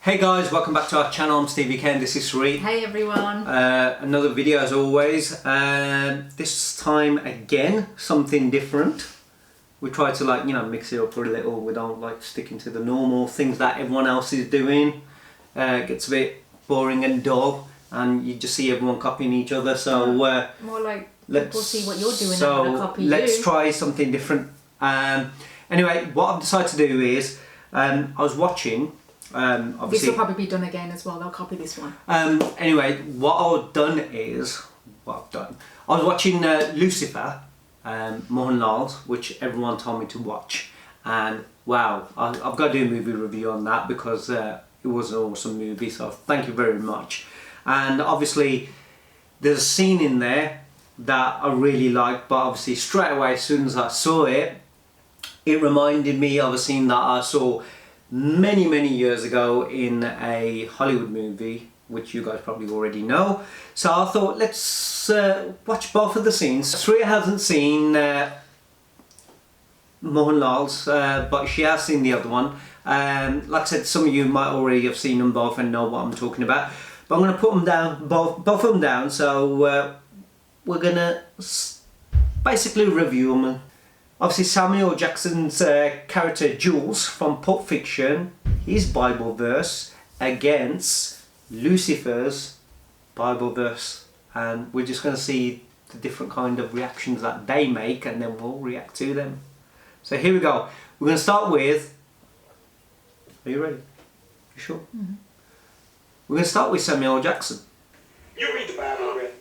Hey guys, welcome back to our channel. I'm Stevie Ken, this is Sri. Hey everyone. Another video as always. This time again, something different. We try to mix it up a little. We don't like sticking to the normal things that everyone else is doing. It gets a bit boring and dull and you just see everyone copying each other. So more like people see what you're doing and want to copy let's you. try something different. Anyway, what I've decided to do is, I was watching obviously, this will probably be done again as well. They'll copy this one. Anyway, what I've done is, I was watching Lucifer, Mohanlal, which everyone told me to watch, and wow, I've got to do a movie review on that because it was an awesome movie, so thank you very much. And obviously there's a scene in there that I really liked, but obviously straight away as soon as I saw it, it reminded me of a scene that I saw many years ago in a Hollywood movie, which you guys probably already know. So I thought let's watch both of the scenes. Sri hasn't seen Mohanlal's, but she has seen the other one. Like I said, some of you might already have seen them both and know what I'm talking about. But I'm going to put them down, both of them down. So we're going to basically review them. Obviously Samuel Jackson's character Jules from Pulp Fiction, his Bible verse against Lucifer's Bible verse, and we're just going to see the different kind of reactions that they make and then we'll react to them. So here we go. We're going to start with, are you ready? You sure? Mm-hmm. We're going to start with Samuel Jackson. You read the Bible already?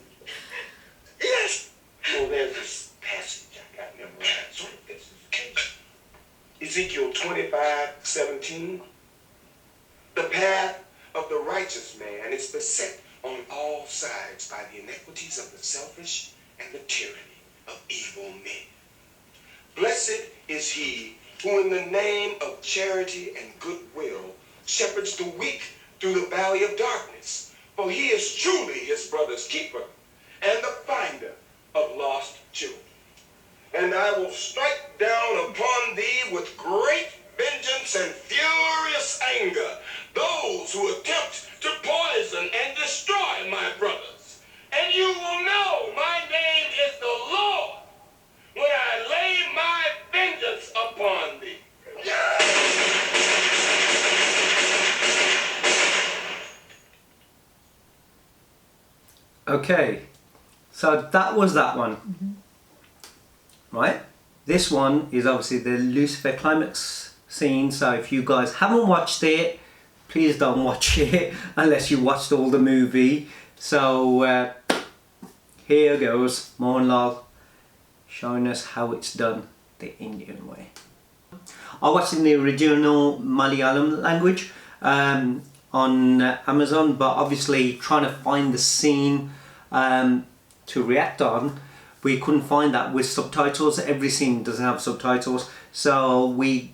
Yes! Well, there's this passage I got memorized. So this is Ezekiel 25:17. The path of the righteous man is beset on all sides by the iniquities of the selfish and the tyranny of evil men. Blessed is he who in the name of charity and goodwill shepherds the weak through the valley of darkness, for he is truly his brother's keeper and the finder of lost children. And I will strike down upon thee with great vengeance and furious anger those who attempt to poison and destroy my brothers. And you will know my name is the Lord when I lay my vengeance upon thee. Okay, so that was that one. Mm-hmm. Right? This one is obviously the Lucifer climax scene, so if you guys haven't watched it, please don't watch it unless you watched all the movie. So here goes Mohanlal showing us how it's done the Indian way. I watched in the original Malayalam language on Amazon, but obviously trying to find the scene to react on, we couldn't find that with subtitles. Every scene doesn't have subtitles, so we,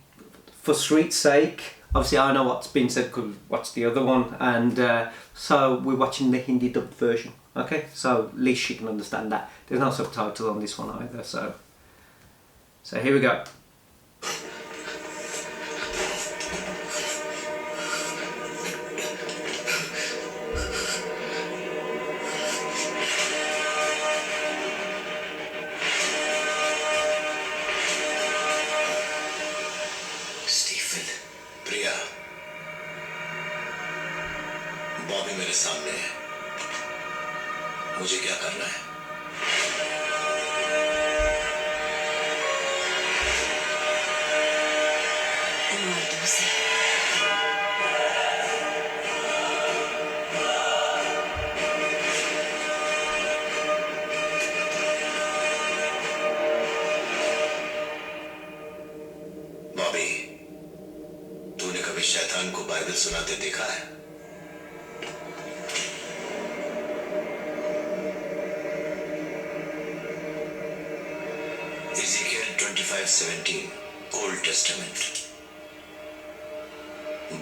for Sri's sake, obviously I know what's been said because we watched the other one, and so we're watching the Hindi dubbed version. Okay, so at least she can understand that. There's no subtitle on this one either, so here we go. Bobby मेरे सामने है, मुझे क्या करना है? बॉबी, तूने कभी शैतान को बाइबल सुनाते देखा है? Ezekiel 25:17 Old Testament.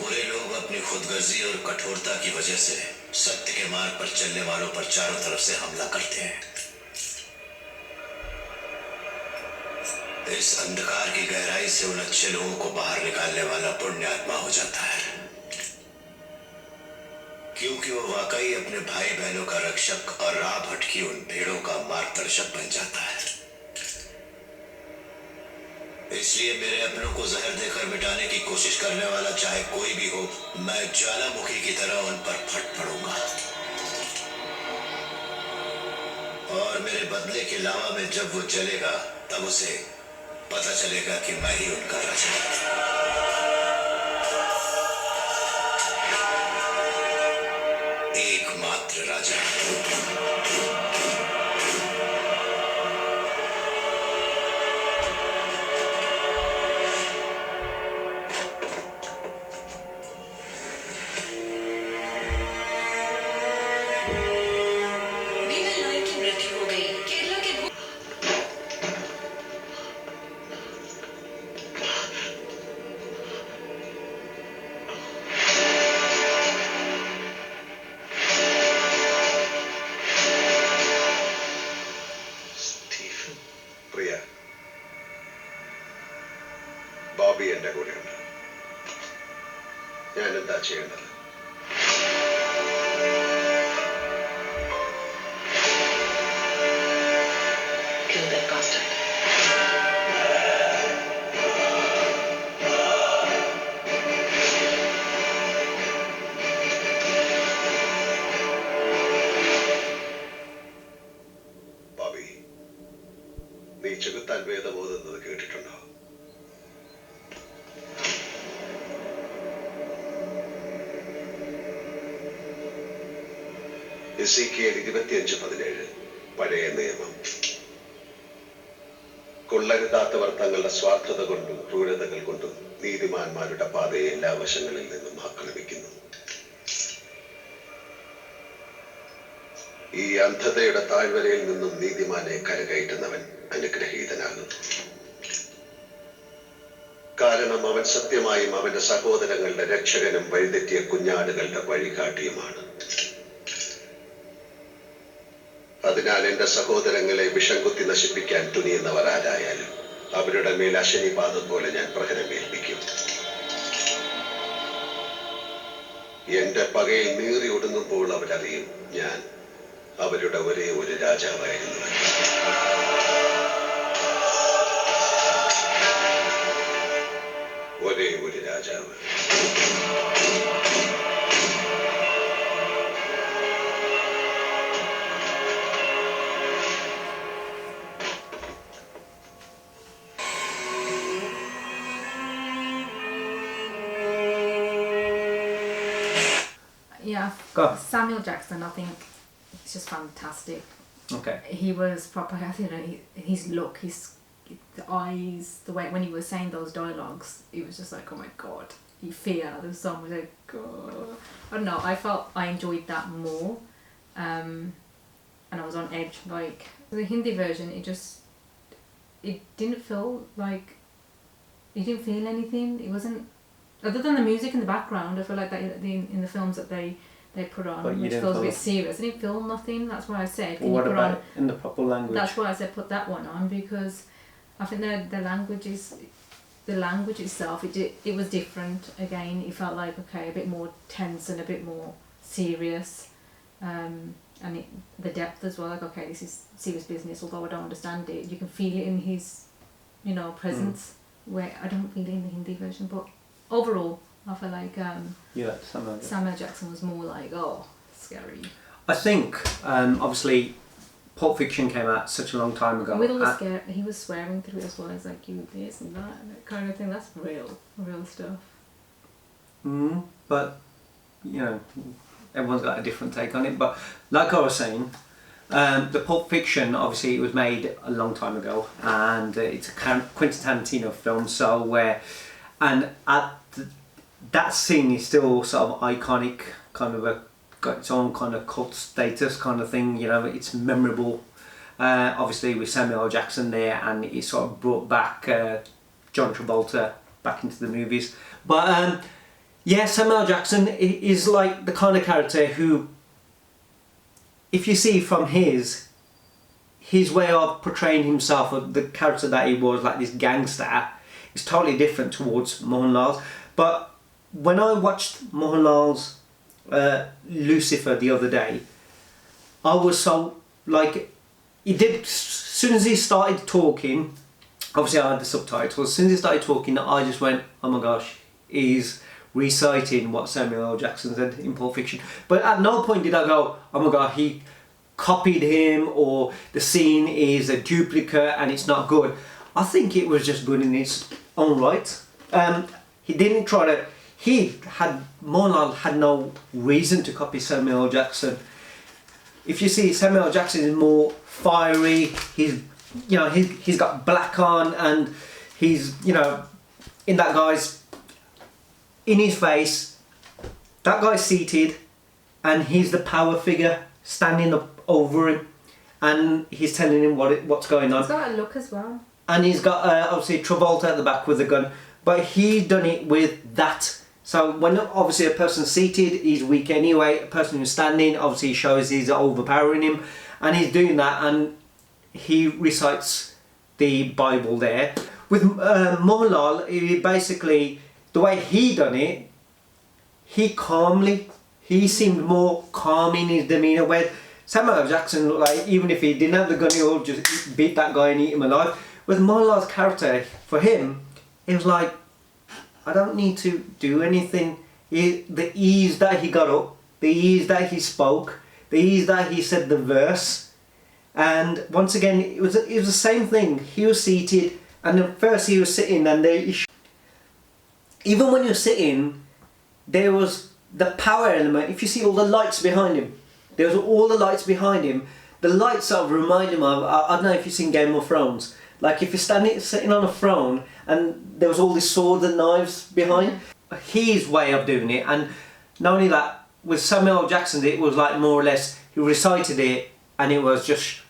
बुरे लोग अपनी खुदगर्जी और कठोरता की वजह से सत्य के मार्ग पर चलने वालों पर चारों तरफ से हमला करते हैं। इस अंधकार की गहराई से उन अच्छे लोगों को बाहर निकालने वाला पुण्य आत्मा हो जाता है, क्योंकि वो वाकई अपने भाई बहनों का रक्षक और राह भटकी उन भेड़ों का मार्गदर्शक बन जाता है। इसलिए मेरे अपनों को जहर देकर मिटाने की कोशिश करने वाला चाहे कोई भी हो, मैं ज्वालामुखी की तरह उन पर फट पड़ूंगा और मेरे बदले के लावा में जब वो जलेगा तब उसे पता चलेगा कि मैं ही उनका राजा हूं। एकमात्र राजा। പ്രിയ, ബോബി എന്റെ കൂടെയുണ്ട്. ഞാൻ എന്താ ചെയ്യേണ്ടത്? Kill that bastard. ബോബി, നീ ചെകുത്താൻ വേദം ഓതുന്നത് കേട്ടിട്ടുണ്ടോ? എസേക്കിയേൽ 25:17 പഴയ നിയമം. കൊള്ളരുതാത്തവർ തങ്ങളുടെ സ്വാർത്ഥത കൊണ്ടും ക്രൂരതകൾ കൊണ്ടും നീതിമാന്മാരുടെ പാതയെ എല്ലാ വശങ്ങളിൽ നിന്നും ആക്രമിക്കുന്നു. ഈ അന്ധതയുടെ താഴ്വരയിൽ നിന്നും നീതിമാനെ കരകയറ്റുന്നവൻ അനുഗ്രഹീതനാകുന്നു. കാരണം അവൻ സത്യമായും അവന്റെ സഹോദരങ്ങളുടെ രക്ഷകനും വഴിതെറ്റിയ കുഞ്ഞാടുകളുടെ വഴികാട്ടിയുമാണ്. അതിനാൽ എന്റെ സഹോദരങ്ങളെ വിഷം കുത്തി നശിപ്പിക്കാൻ തുനിയുന്നവർ ആരായാലും അവരുടെ മേൽ അശനിപാതം പോലെ ഞാൻ പ്രഹരമേൽപ്പിക്കും. എന്റെ പകയിൽ നീറി ഒടുങ്ങുമ്പോൾ അവരറിയും ഞാൻ അവരുടെ ഒരേ ഒരു രാജാവായിരുന്നു. ഒരേ ഒരു രാജാവ്. Yeah, Go. Samuel Jackson, I think it's just fantastic. Okay. He was proper, you know, his look, the eyes, the way when he was saying those dialogues, it was just like, oh my god, you fear. The song was like, oh. I don't know. I felt I enjoyed that more, and I was on edge. Like the Hindi version, it didn't feel like you didn't feel anything. It wasn't. Other than the music in the background, I feel like that in the films that they put on, which feels a bit serious. I didn't feel nothing. That's why I said, can What you put about on? in the proper language? That's why I said put that one on, because I think the language itself, it was different. Again, it felt like okay, a bit more tense and a bit more serious, and the depth as well. Like okay, this is serious business. Although I don't understand it, you can feel it in his, presence. Where I don't feel it in the Hindi version, but overall, I feel like Samuel Jackson was more like, oh, scary. I think, obviously, Pulp Fiction came out such a long time ago. And with all the scare, he was swearing through it as well. It's like, you this and that kind of thing. That's real stuff. But, everyone's got a different take on it. But like I was saying, the Pulp Fiction, obviously, it was made a long time ago. And it's a Quentin Tarantino film, so and at that scene is still sort of iconic, kind of got its own kind of cult status kind of thing, it's memorable. Obviously with Samuel L. Jackson there, and it sort of brought back John Travolta back into the movies. But Samuel L. Jackson is like the kind of character who, if you see from his his way of portraying himself, or the character that he was, like this gangster, is totally different towards Mohanlal's. But when I watched Mohanlal's Lucifer the other day, I was so like, he did, as soon as he started talking, obviously I had the subtitles, as soon as he started talking, I just went, oh my gosh, he's reciting what Samuel L. Jackson said in Pulp Fiction. But at no point did I go, oh my god, he copied him, or the scene is a duplicate and it's not good. I think it was just good in its own right. He didn't try to, Mohanlal had no reason to copy Samuel L. Jackson. If you see, Samuel L. Jackson is more fiery, he's got black on, and he's, in that guy's, in his face, that guy's seated and he's the power figure standing up over him, and he's telling him what's going on. He's got a look as well. And he's got obviously Travolta at the back with a gun, but he done it with that. So when obviously a person's seated, he's weak anyway. A person who's standing obviously shows he's overpowering him, and he's doing that, and he recites the Bible there. With Mohanlal, he basically, the way he done it, he seemed more calm in his demeanour, where Samuel L. Jackson looked like, even if he didn't have the gun, he would just beat that guy and eat him alive. With Mohanlal's character, for him, it was like, I don't need to do anything. The ease that he got up, the ease that he spoke, the ease that he said the verse, and once again, it was the same thing. He was seated, and at first he was sitting, and even when you're sitting, there was the power element. If you see all the lights behind him, there was all the lights behind him. The lights sort of remind him of, I don't know if you've seen Game of Thrones. Like if you're sitting on a throne and there was all these swords and knives behind. His way of doing it, and not only that, with Samuel L. Jackson, it was like more or less, he recited it and it was just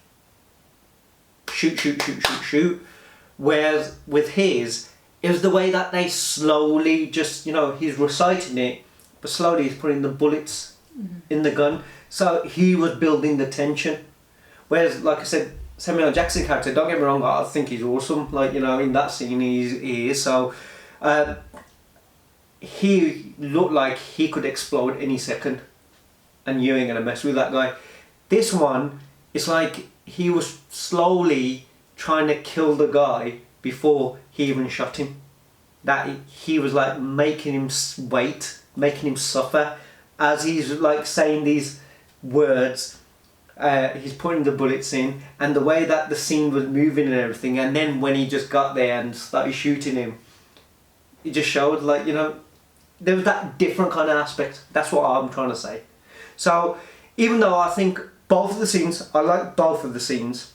shoot, shoot, shoot, shoot, shoot. Whereas with his, it was the way that they slowly just, he's reciting it, but slowly he's putting the bullets in the gun. So he was building the tension. Whereas, like I said, Samuel L. Jackson character, don't get me wrong, I think he's awesome. Like, in that scene he is. So he looked like he could explode any second, and you ain't gonna mess with that guy. This one, it's like he was slowly trying to kill the guy before he even shot him. That he was like making him wait, making him suffer as he's like saying these words. He's putting the bullets in, and the way that the scene was moving and everything, and then when he just got there and started shooting him, it just showed, like, there was that different kind of aspect. That's what I'm trying to say. So even though I think both of the scenes, I like both of the scenes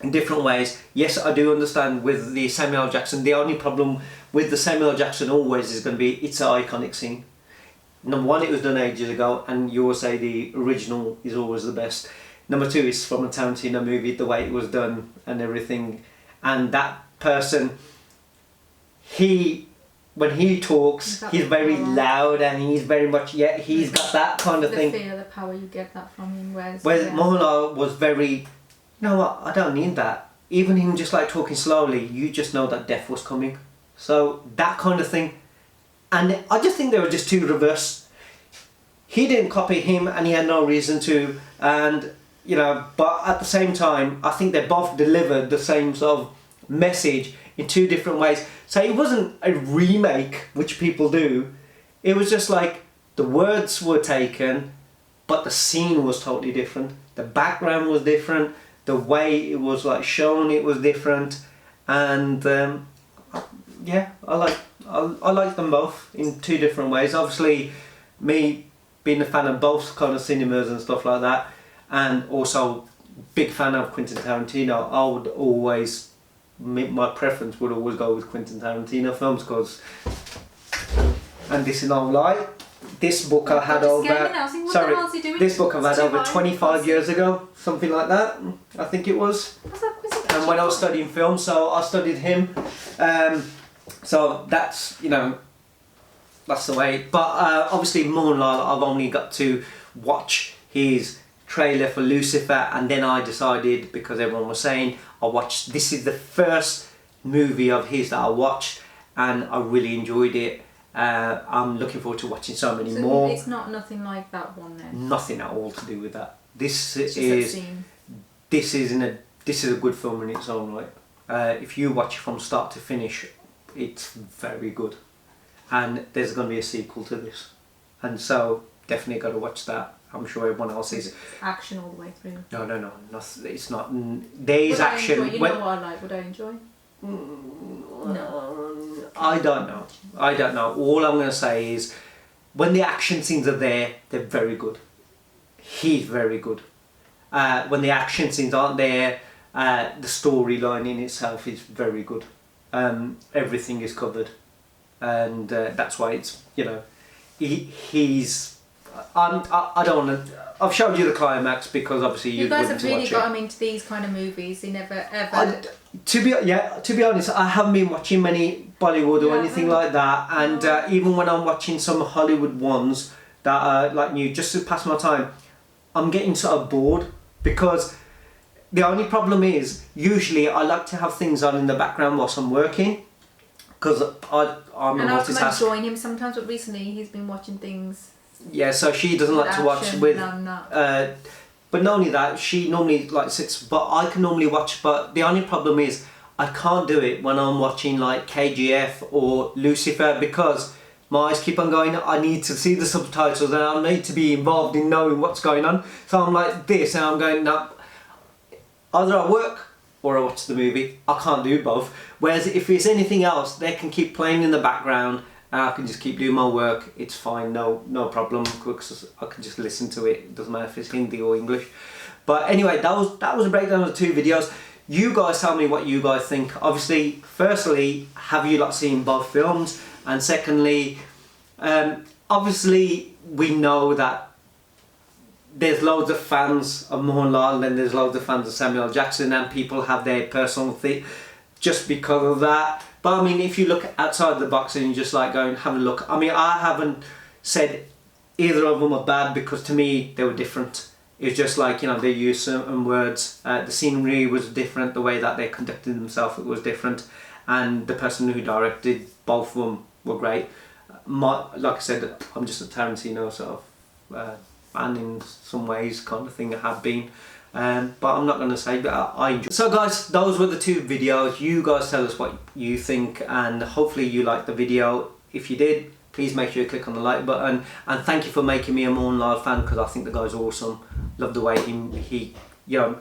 in different ways. Yes, I do understand with the Samuel L. Jackson, the only problem with the Samuel L. Jackson always is going to be, it's an iconic scene. Number one, it was done ages ago, and you will say the original is always the best. Number two, is from a Tarantino movie, the way it was done and everything. And that person, when he talks, he's very loud, and he's very much, he's got that kind of thing. The fear, the power, you get that from him. Whereas Mohanlal was very, you know what, I don't need that. Even him just like talking slowly, you just know that death was coming. So that kind of thing. And I just think they were just too reverse. He didn't copy him, and he had no reason to. And, but at the same time, I think they both delivered the same sort of message in two different ways. So it wasn't a remake, which people do. It was just like the words were taken, but the scene was totally different. The background was different. The way it was like shown, it was different. And I like them both in two different ways. Obviously, me being a fan of both kind of cinemas and stuff like that, and also big fan of Quentin Tarantino, I would always, my preference would always go with Quentin Tarantino films, because, and this is no lie, this book I had over, this book I've had over 25 years ago, something like that, I think it was. And when I was studying film, so I studied him, so that's, that's the way. But obviously Mohanlal, I've only got to watch his trailer for Lucifer, and then I decided, because everyone was saying, this is the first movie of his that I watched, and I really enjoyed it. I'm looking forward to watching so many more. It's not nothing like that one then. Nothing at all to do with that. This It's just is obscene. this is a good film in its own right. If you watch it from start to finish, it's very good, and there's going to be a sequel to this, and so definitely got to watch that. I'm sure everyone else is. It's action all the way through. No, it's not. There is action. You know what I like? Would I enjoy? No. I don't know. All I'm going to say is, when the action scenes are there, they're very good. He's very good. When the action scenes aren't there, the storyline in itself is very good. Everything is covered, and that's why it's, you know, he's. I don't want to. I've showed you the climax because obviously you guys have really got him into these kind of movies. He never ever. To be honest, I haven't been watching many Bollywood or anything like that, and even when I'm watching some Hollywood ones that are like new, just to pass my time, I'm getting sort of bored, because the only problem is usually I like to have things on in the background whilst I'm working, because I'm a and I'll come and multitasker. join him sometimes, but recently he's been watching things. Yeah, so she doesn't like to watch with. No. But not only that, she normally like sits, but I can normally watch. But the only problem is I can't do it when I'm watching like KGF or Lucifer, because my eyes keep on going. I need to see the subtitles and I need to be involved in knowing what's going on. So I'm like this, and I'm going, no. Either I work or I watch the movie. I can't do both. Whereas if it's anything else, they can keep playing in the background, and I can just keep doing my work. It's fine, no problem, because I can just listen to it. It doesn't matter if it's Hindi or English. But anyway, that was a breakdown of the two videos. You guys tell me what you guys think. Obviously, firstly, have you lot seen both films? And secondly, obviously we know that there's loads of fans of Mohanlal, and there's loads of fans of Samuel Jackson, and people have their personal thing just because of that. But I mean, if you look outside the box and you just like go and have a look, I mean, I haven't said either of them are bad, because to me they were different. It's just like, you know, they used certain words. The scenery was different, the way that they conducted themselves, it was different, and the person who directed both of them were great. Like I said, I'm just a Tarantino sort of fan in some ways, kind of thing. I have been. But I'm not going to say, but I enjoy. So guys, those were the two videos. You guys tell us what you think, and hopefully you liked the video. If you did, please make sure you click on the like button, and thank you for making me a Mohanlal fan, because I think the guy's awesome. Love the way he you know,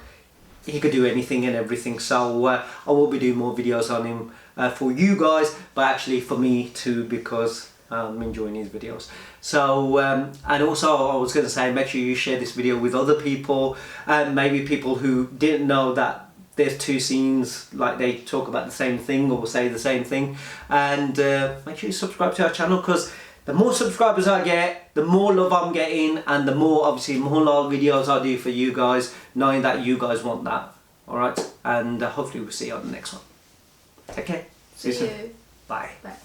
he could do anything and everything. So I will be doing more videos on him for you guys, but actually for me too, because I'm enjoying his videos. So and also I was going to say, make sure you share this video with other people, and maybe people who didn't know that there's two scenes, like they talk about the same thing or say the same thing. And make sure you subscribe to our channel, because the more subscribers I get, the more love I'm getting, and the more obviously Mohanlal videos I do for you guys, knowing that you guys want that. Alright, and hopefully we'll see you on the next one. Take care. See you soon. Bye. Bye.